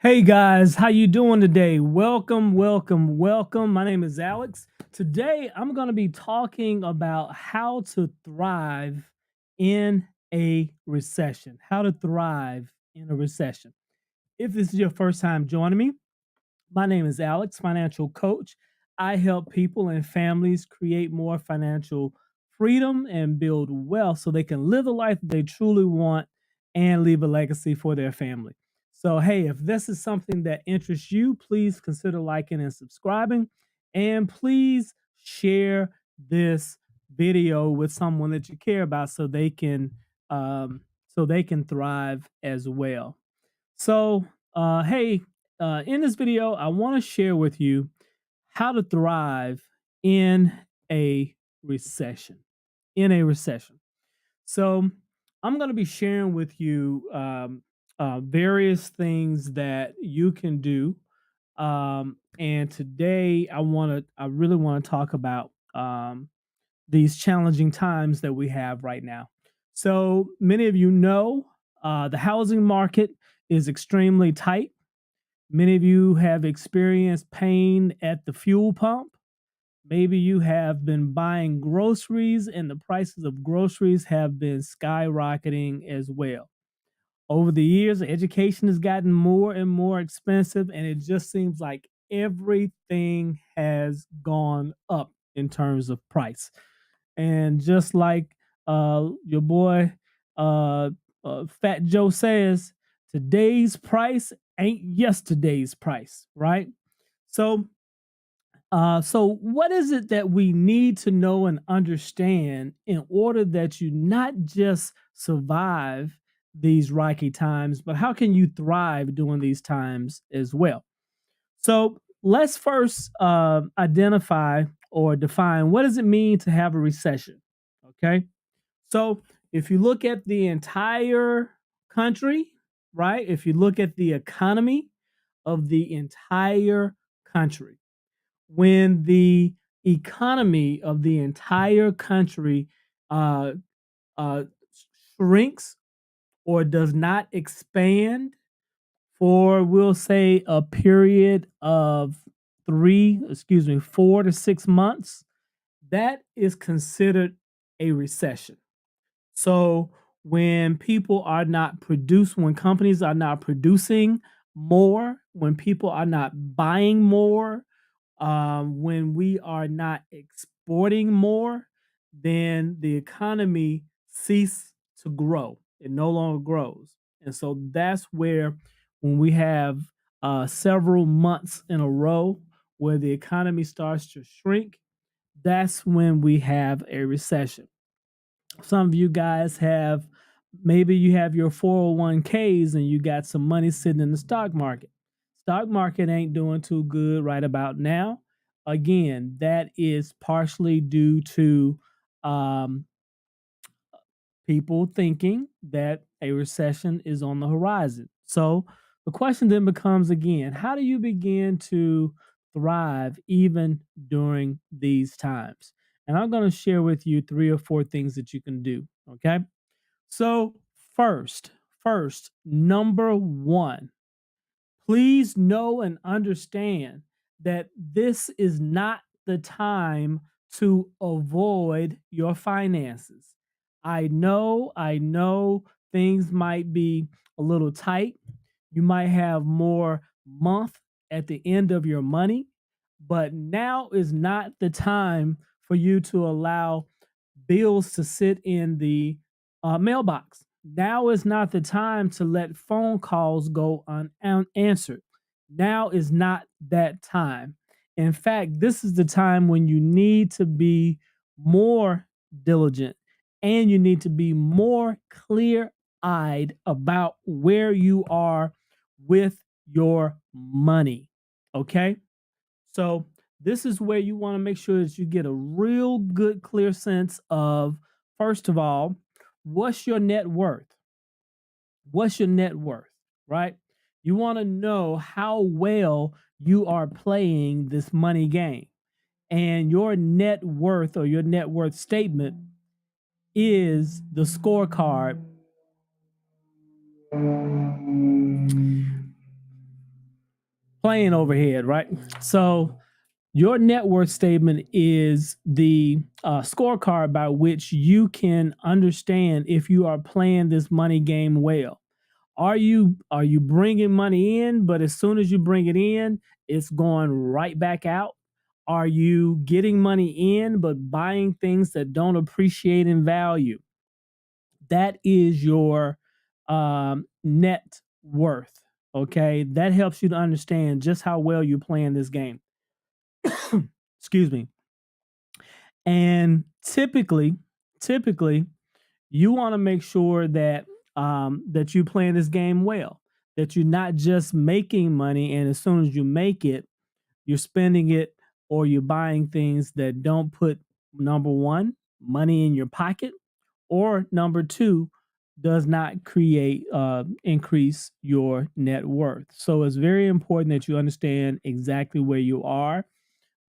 Hey guys, how you doing today? Welcome, welcome, welcome. My name is Alex. Today I'm going to be talking about how to thrive in a recession. How to thrive in a recession. If this is your first time joining me, my name is Alex, financial coach. I help people and families create more financial freedom and build wealth so they can live the life they truly want and leave a legacy for their family. So, hey, if this is something that interests you, please consider liking and subscribing. And please share this video with someone that you care about so they can thrive as well. So, hey, in this video, I want to share with you how to thrive in a recession. In a recession. So, I'm going to be sharing with you various things that you can do. And today, I really want to talk about these challenging times that we have right now. So, many of you know the housing market is extremely tight. Many of you have experienced pain at the fuel pump. Maybe you have been buying groceries and the prices of groceries have been skyrocketing as well. Over the years, education has gotten more and more expensive, and it just seems like everything has gone up in terms of price. And just like your boy Fat Joe says, today's price ain't yesterday's price, right? So, so what is it that we need to know and understand in order that you not just survive these rocky times, but how can you thrive during these times as well? So let's first identify or define what does it mean to have a recession. Okay, so if you look at the entire country, right? If you look at the economy of the entire country, when the economy of the entire country uh, uh, shrinks or does not expand for, we'll say, a period of 4 to 6 months, that is considered a recession. So when companies are not producing more, when people are not buying more, when we are not exporting more, then the economy ceases to grow. It no longer grows. And so that's where, when we have several months in a row where the economy starts to shrink, that's when we have a recession. Some of you guys have, maybe you have your 401ks and you got some money sitting in the stock market. Stock market ain't doing too good right about now. Again, that is partially due to um, people thinking that a recession is on the horizon. So the question then becomes again, how do you begin to thrive even during these times? And I'm going to share with you 3 or 4 things that you can do. Okay. So, first, number one, please know and understand that this is not the time to avoid your finances. I know things might be a little tight. You might have more month at the end of your money, but now is not the time for you to allow bills to sit in the mailbox. Now is not the time to let phone calls go unanswered. Now is not that time. In fact, this is the time when you need to be more diligent and you need to be more clear eyed about where you are with your money. Okay. So, this is where you want to make sure that you get a real good, clear sense of, first of all, what's your net worth? What's your net worth, right? You want to know how well you are playing this money game. And your net worth or your net worth statement is the scorecard plane overhead, right? So your net worth statement is the scorecard by which you can understand if you are playing this money game well. Are you bringing money in, but as soon as you bring it in, it's going right back out? Are you getting money in but buying things that don't appreciate in value? That is your net worth. Okay, that helps you to understand just how well you're playing this game. Excuse me. And typically, you want to make sure that that you playing this game well, that you're not just making money, and as soon as you make it, you're spending it or you're buying things that don't put number one, money in your pocket, or number two, does not create increase your net worth. So it's very important that you understand exactly where you are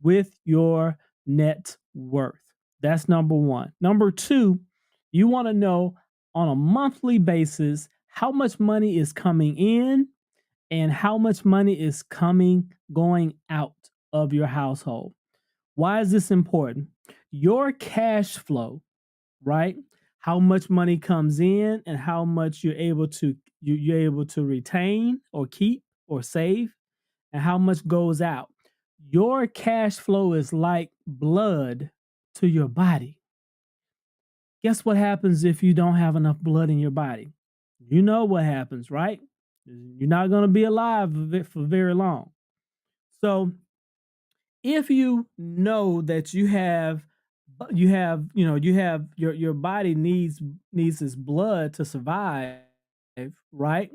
with your net worth. That's number one. Number two, you want to know on a monthly basis how much money is coming in and how much money is going out of your household. Why is this important? Your cash flow, right? How much money comes in and how much you're able to retain or keep or save, and how much goes out. Your cash flow is like blood to your body. Guess what happens if you don't have enough blood in your body? You know what happens, right? You're not going to be alive for very long. So, if you know that your body needs this blood to survive, right?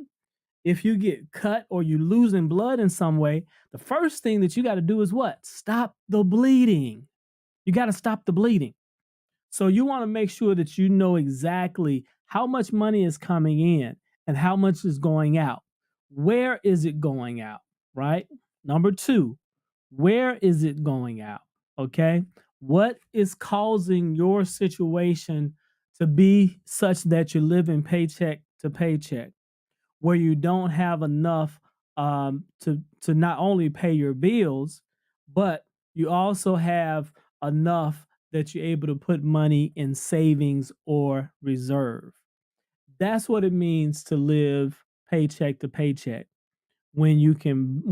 If you get cut or you losing blood in some way, the first thing that you got to do is what? Stop the bleeding. You got to stop the bleeding. So you want to make sure that you know exactly how much money is coming in and how much is going out. Where is it going out, right? Number two, where is it going out? Okay. What is causing your situation to be such that you're living paycheck to paycheck, where you don't have enough to not only pay your bills, but you also have enough that you're able to put money in savings or reserve. That's what it means to live paycheck to paycheck. When you can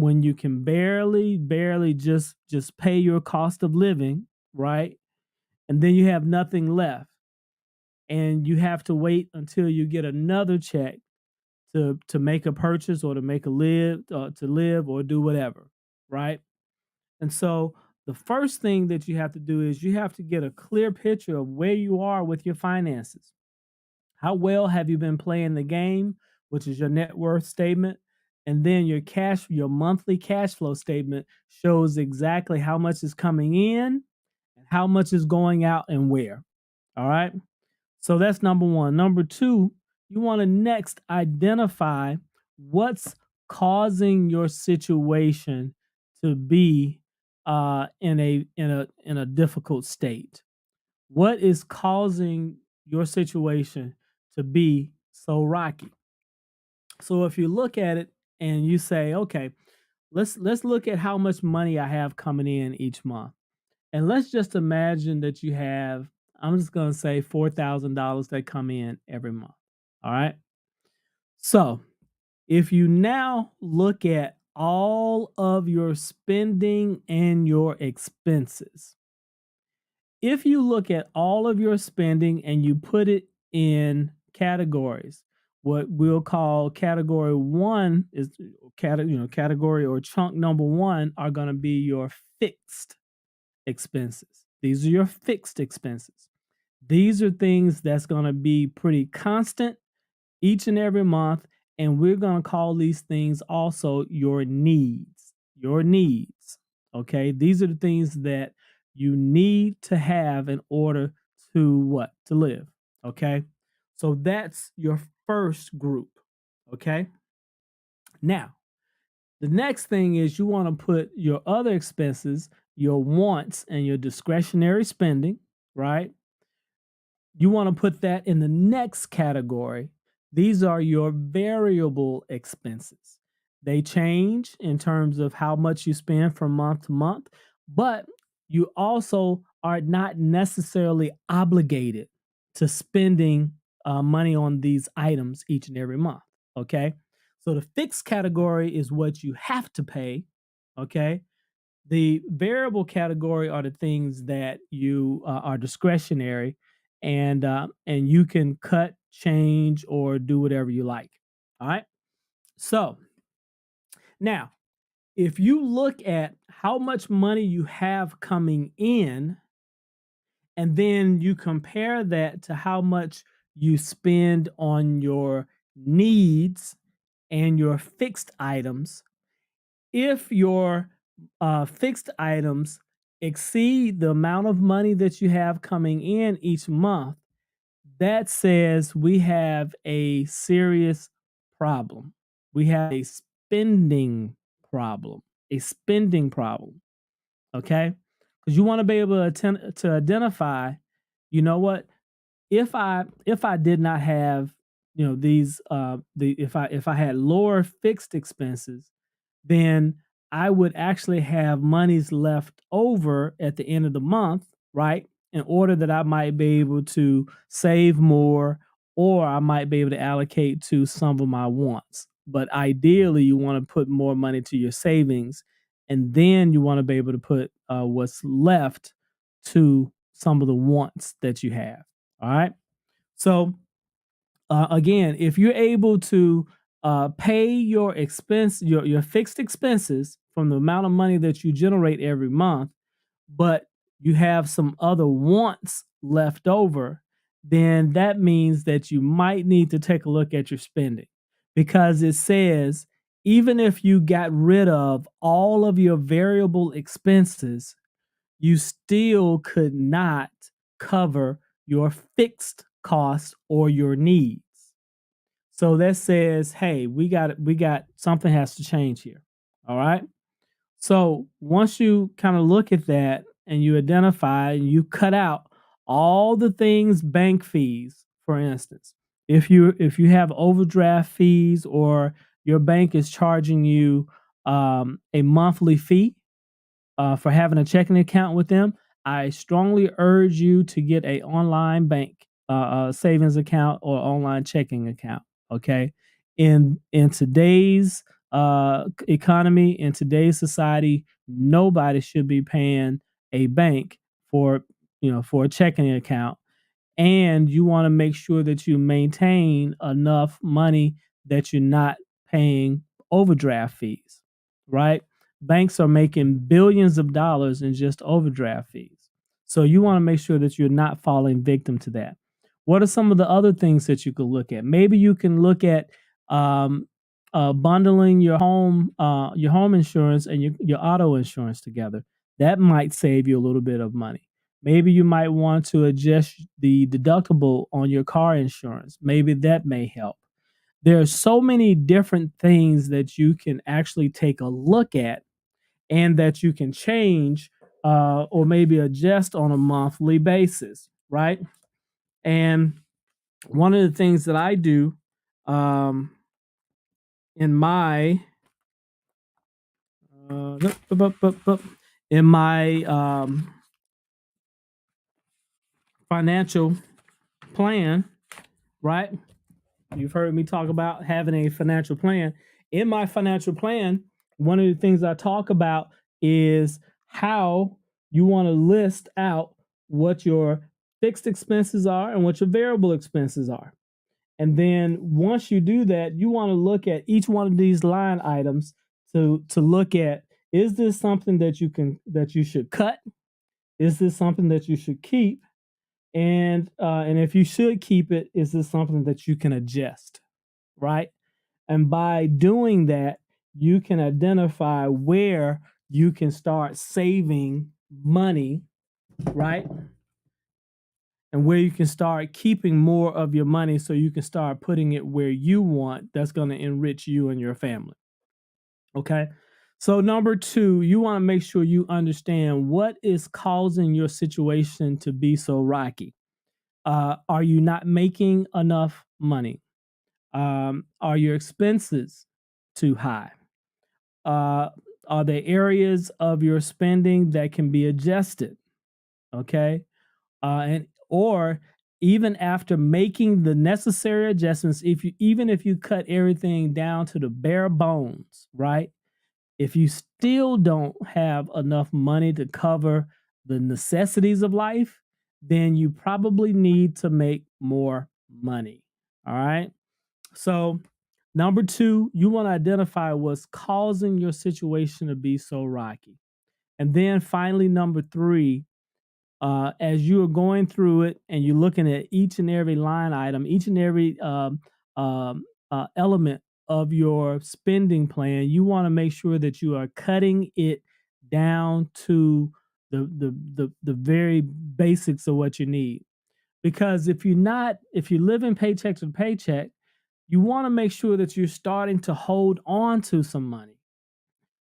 barely just pay your cost of living, right? And then you have nothing left. And you have to wait until you get another check to make a purchase or to live or do whatever, right? And so the first thing that you have to do is you have to get a clear picture of where you are with your finances. How well have you been playing the game, which is your net worth statement? And then your monthly cash flow statement shows exactly how much is coming in and how much is going out and where. All right. So that's number one. Number two, you want to next identify what's causing your situation to be in a difficult state. What is causing your situation to be so rocky? So if you look at it and you say, okay, let's look at how much money I have coming in each month. And let's just imagine that you have, I'm just going to say $4,000 that come in every month. All right. So if you now look at all of your spending and your expenses, if you look at all of your spending and you put it in categories, what we'll call category one is category or chunk number one are going to be your fixed expenses. These are your fixed expenses. These are things that's going to be pretty constant each and every month. And we're going to call these things also your needs. Your needs. Okay. These are the things that you need to have in order to what? To live. Okay. So that's your first group. Okay. Now, the next thing is you want to put your other expenses, your wants, and your discretionary spending, right? You want to put that in the next category. These are your variable expenses. They change in terms of how much you spend from month to month, but you also are not necessarily obligated to spending money on these items each and every month. Okay. So the fixed category is what you have to pay. Okay. The variable category are the things that you are discretionary, and you can cut, change, or do whatever you like. All right. So now, if you look at how much money you have coming in, and then you compare that to how much you spend on your needs and your fixed items, if your fixed items exceed the amount of money that you have coming in each month, that says we have a serious problem. We have a spending problem, a spending problem. Okay. Because you want to be able to identify, you know what, if I did not have, these if I had lower fixed expenses, then I would actually have monies left over at the end of the month, right? In order that I might be able to save more, or I might be able to allocate to some of my wants. But ideally, you want to put more money to your savings, and then you want to be able to put what's left to some of the wants that you have. All right. So again, if you're able to pay your your fixed expenses from the amount of money that you generate every month, but you have some other wants left over, then that means that you might need to take a look at your spending, because it says even if you got rid of all of your variable expenses, you still could not cover your fixed costs or your needs. So that says, hey, we got something has to change here. All right. So once you kind of look at that and you identify and you cut out all the things, bank fees, for instance, if you have overdraft fees, or your bank is charging you a monthly fee for having a checking account with them, I strongly urge you to get a online bank savings account or online checking account. Okay, in today's economy, in today's society, nobody should be paying a bank for for a checking account, and you want to make sure that you maintain enough money that you're not paying overdraft fees, right? Banks are making billions of dollars in just overdraft fees. So you want to make sure that you're not falling victim to that. What are some of the other things that you could look at? Maybe you can look at um, bundling your home insurance and your auto insurance together. That might save you a little bit of money. Maybe you might want to adjust the deductible on your car insurance. Maybe that may help. There are so many different things that you can actually take a look at and that you can change or maybe adjust on a monthly basis, right? And one of the things that I do um, in my in my financial plan, right? You've heard me talk about having a financial plan. In my financial plan, one of the things I talk about is how you want to list out what your fixed expenses are and what your variable expenses are. And then once you do that, you want to look at each one of these line items to look at, is this something that you should cut? Is this something that you should keep? And if you should keep it, is this something that you can adjust? Right? And by doing that, you can identify where you can start saving money, right? And where you can start keeping more of your money so you can start putting it where you want, that's going to enrich you and your family. Okay. So, number two, you want to make sure you understand what is causing your situation to be so rocky. Are you not making enough money? Are your expenses too high? Uh, are there areas of your spending that can be adjusted? Okay. And or even after making the necessary adjustments, if you cut everything down to the bare bones, right? If you still don't have enough money to cover the necessities of life, then you probably need to make more money. All right. So, number two, you want to identify what's causing your situation to be so rocky. And then finally, number three, as you are going through it and you're looking at each and every line item, each and every element of your spending plan, you want to make sure that you are cutting it down to the very basics of what you need. Because if you're living paycheck to paycheck, you want to make sure that you're starting to hold on to some money.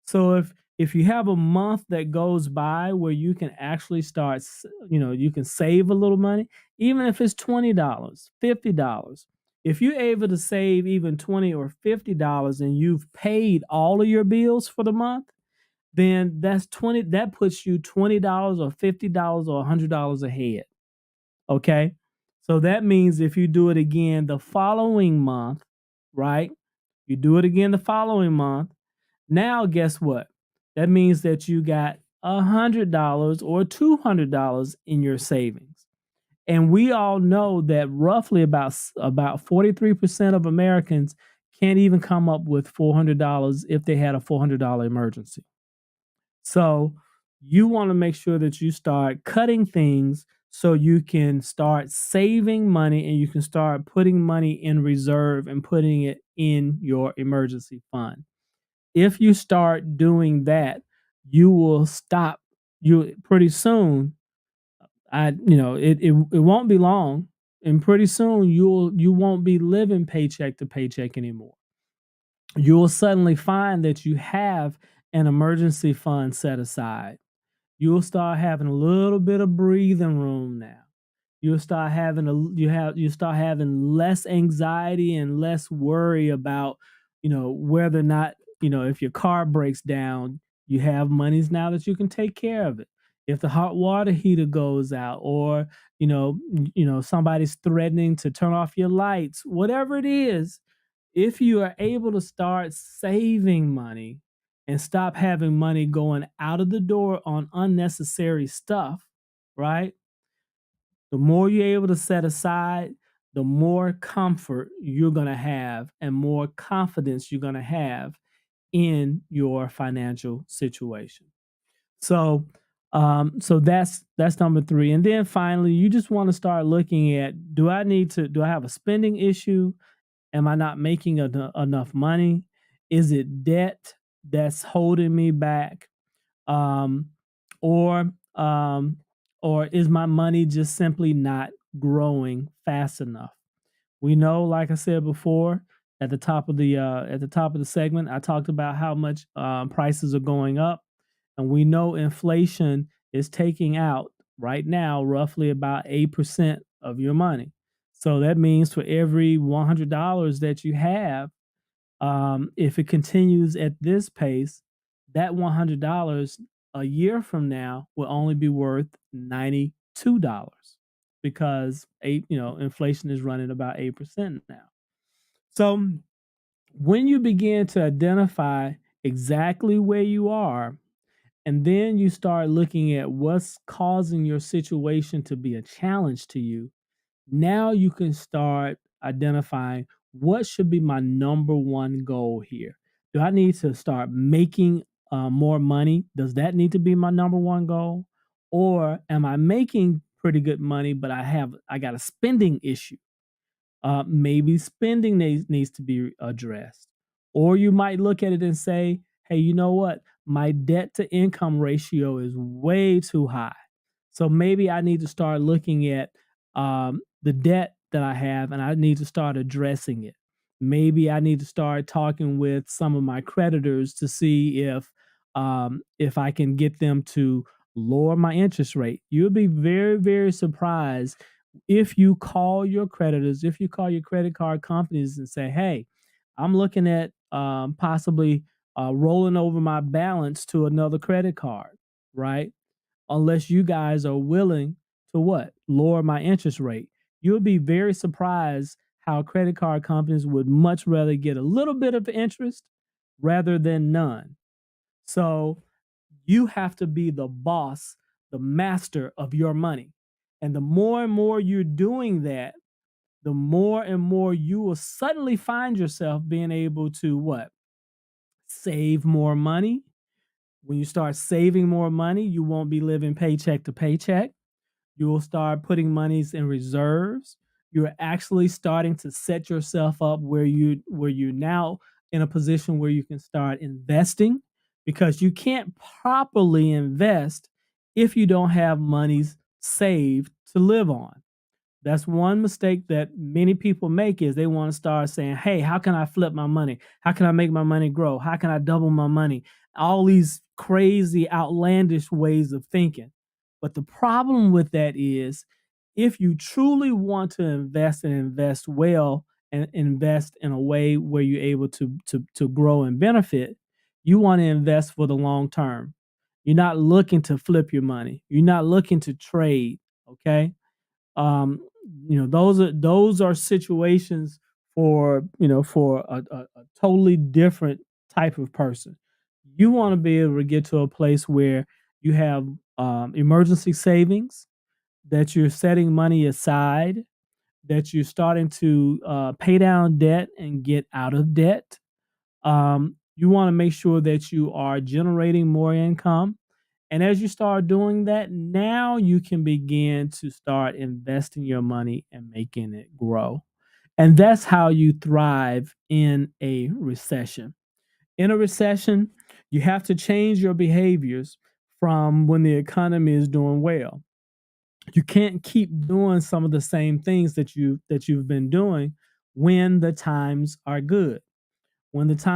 So if you have a month that goes by where you can actually start, you can save a little money, even if it's $20, $50. If you're able to save even $20 or $50 and you've paid all of your bills for the month, then that puts you $20 or $50 or $100 ahead. Okay? So that means if you do it again the following month, right? You do it again the following month, now, guess what? That means that you got $100 or $200 in your savings. And we all know that roughly about 43% of Americans can't even come up with $400 if they had a $400 emergency. So you want to make sure that you start cutting things so you can start saving money and you can start putting money in reserve and putting it in your emergency fund. If you start doing that, you will stop you pretty soon. It won't be long, and pretty soon you won't be living paycheck to paycheck anymore. You will suddenly find that you have an emergency fund set aside. You'll start having a little bit of breathing room now. You start having less anxiety and less worry about, whether or not, if your car breaks down, you have monies now that you can take care of it. If the hot water heater goes out, or somebody's threatening to turn off your lights, whatever it is, if you are able to start saving money and stop having money going out of the door on unnecessary stuff, right? The more you're able to set aside, the more comfort you're going to have and more confidence you're going to have in your financial situation. So, so that's number three. And then finally, you just want to start looking at, do I have a spending issue? Am I not making enough money? Is it debt that's holding me back? Um, or um, or is my money just simply not growing fast enough? We know, like I said before, at the top of the segment, I talked about how much prices are going up, and we know inflation is taking out right now roughly about 8% of your money. So that means for every $100 that you have, if it continues at this pace, that $100 a year from now will only be worth $92 because inflation is running about 8% now. So when you begin to identify exactly where you are, and then you start looking at what's causing your situation to be a challenge to you, now you can start identifying what should be my number one goal here. Do I need to start making more money? Does that need to be my number one goal? Or am I making pretty good money, but I got a spending issue? Maybe spending needs to be addressed. Or you might look at it and say, hey, you know what? My debt to income ratio is way too high. So maybe I need to start looking at the debt that I have and I need to start addressing it. Maybe I need to start talking with some of my creditors to see if I can get them to lower my interest rate. You'll be very, very surprised if you call your creditors, if you call your credit card companies and say, hey, I'm looking at possibly rolling over my balance to another credit card, right? Unless you guys are willing to what? Lower my interest rate. You'll be very surprised how credit card companies would much rather get a little bit of interest rather than none. So you have to be the boss, the master of your money. And the more and more you're doing that, the more and more you will suddenly find yourself being able to what? Save more money. When you start saving more money, you won't be living paycheck to paycheck. You will start putting monies in reserves. You're actually starting to set yourself up where you're now in a position where you can start investing, because you can't properly invest if you don't have monies saved to live on. That's one mistake that many people make, is they want to start saying, "Hey, how can I flip my money? How can I make my money grow? How can I double my money?" All these crazy, outlandish ways of thinking. But the problem with that is, if you truly want to invest and invest well and invest in a way where you're able to grow and benefit, you want to invest for the long term. You're not looking to flip your money. You're not looking to trade, okay? um those are situations for for a totally different type of person. You want to be able to get to a place where you have emergency savings, that you're setting money aside, that you're starting to pay down debt and get out of debt. You want to make sure that you are generating more income, and as you start doing that, now you can begin to start investing your money and making it grow. And that's how you thrive in a recession. In a recession, you have to change your behaviors from when the economy is doing well. You can't keep doing some of the same things that you've been doing when the times are good. When it's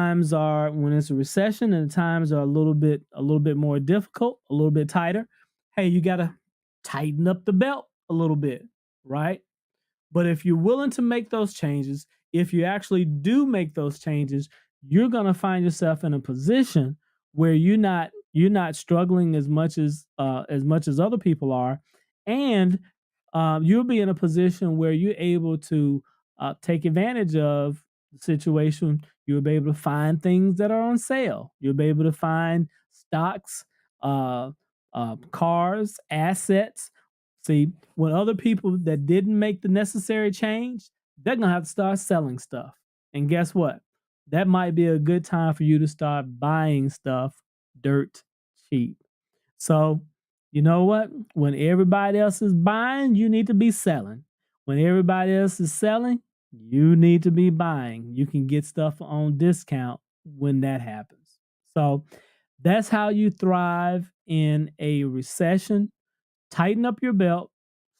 a recession and the times are a little bit more difficult, a little bit tighter, hey, you got to tighten up the belt a little bit, right? But if you're willing to make those changes, if you actually do make those changes, you're going to find yourself in a position where you're not struggling as much as other people are, and you'll be in a position where you're able to take advantage of the situation. You'll be able to find things that are on sale. You'll be able to find stocks, uh, cars, assets. See, when other people that didn't make the necessary change, they're gonna have to start selling stuff. And guess what? That might be a good time for you to start buying stuff dirt cheap. So, you know what? When everybody else is buying, you need to be selling. When everybody else is selling, you need to be buying. You can get stuff on discount when that happens. So, that's how you thrive in a recession. Tighten up your belt,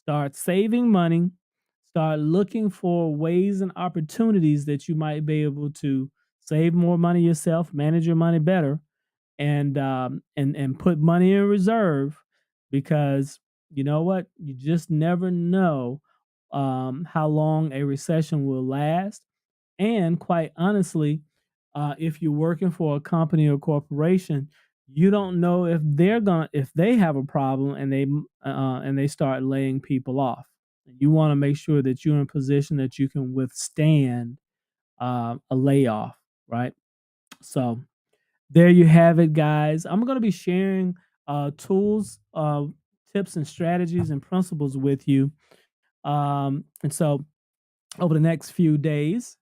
start saving money, start looking for ways and opportunities that you might be able to save more money yourself, manage your money better, and put money in reserve, because you know what? You just never know how long a recession will last. And quite honestly, if you're working for a company or corporation, you don't know if they have a problem and they start laying people off. You want to make sure that you're in a position that you can withstand a layoff, right? So there you have it, guys. I'm going to be sharing tools, tips, and strategies and principles with you. And so over the next few days,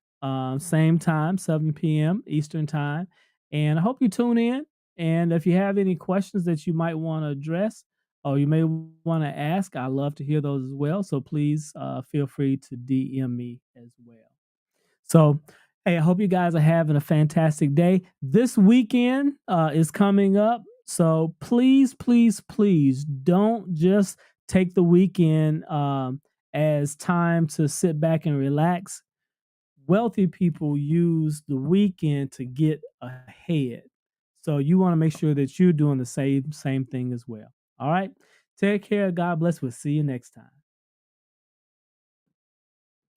same time, 7 p.m. Eastern time. And I hope you tune in. And if you have any questions that you might want to address or you may want to ask, I love to hear those as well. So please feel free to DM me as well. So, hey, I hope you guys are having a fantastic day. This weekend is coming up. So please, please, please don't just take the weekend as time to sit back and relax. Wealthy people use the weekend to get ahead. So you want to make sure that you're doing the same thing as well. All right. Take care. God bless. We'll see you next time.